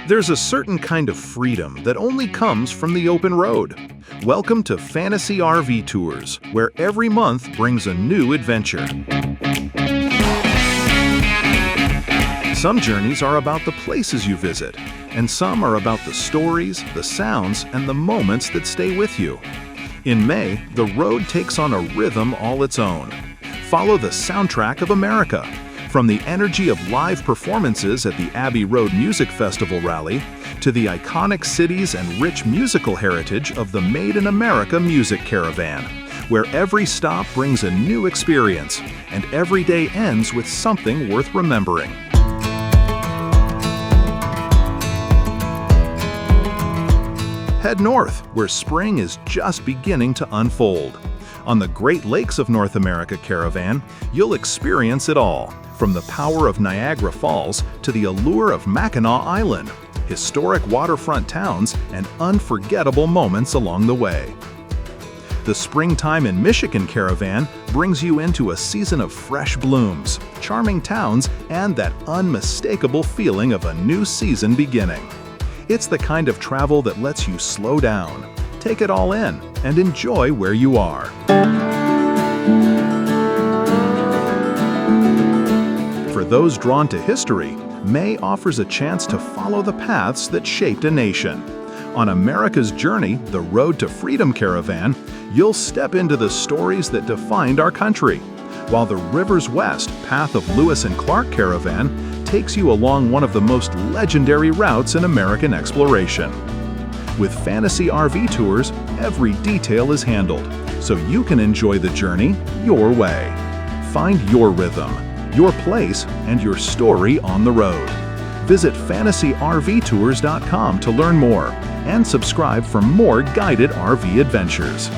There's a certain kind of freedom that only comes from the open road. Welcome to Fantasy RV Tours, where every month brings a new adventure. Some journeys are about the places you visit, and some are about the stories, the sounds, and the moments that stay with you. In May, the road takes on a rhythm all its own. Follow the soundtrack of America. From the energy of live performances at the Abbey Road Music Festival rally, to the iconic cities and rich musical heritage of the Made in America Music Caravan, where every stop brings a new experience, and every day ends with something worth remembering. Head north, where spring is just beginning to unfold. On the Great Lakes of North America Caravan, you'll experience it all. From the power of Niagara Falls to the allure of Mackinac Island, historic waterfront towns, and unforgettable moments along the way. The Springtime in Michigan Caravan brings you into a season of fresh blooms, charming towns, and that unmistakable feeling of a new season beginning. It's the kind of travel that lets you slow down, take it all in, and enjoy where you are. For those drawn to history, May offers a chance to follow the paths that shaped a nation. On America's journey, the Road to Freedom Caravan, you'll step into the stories that defined our country, while the Rivers West Path of Lewis and Clark Caravan takes you along one of the most legendary routes in American exploration. With Fantasy RV Tours, every detail is handled, so you can enjoy the journey your way. Find your rhythm, your place, and your story on the road. Visit fantasyrvtours.com to learn more and subscribe for more guided RV adventures.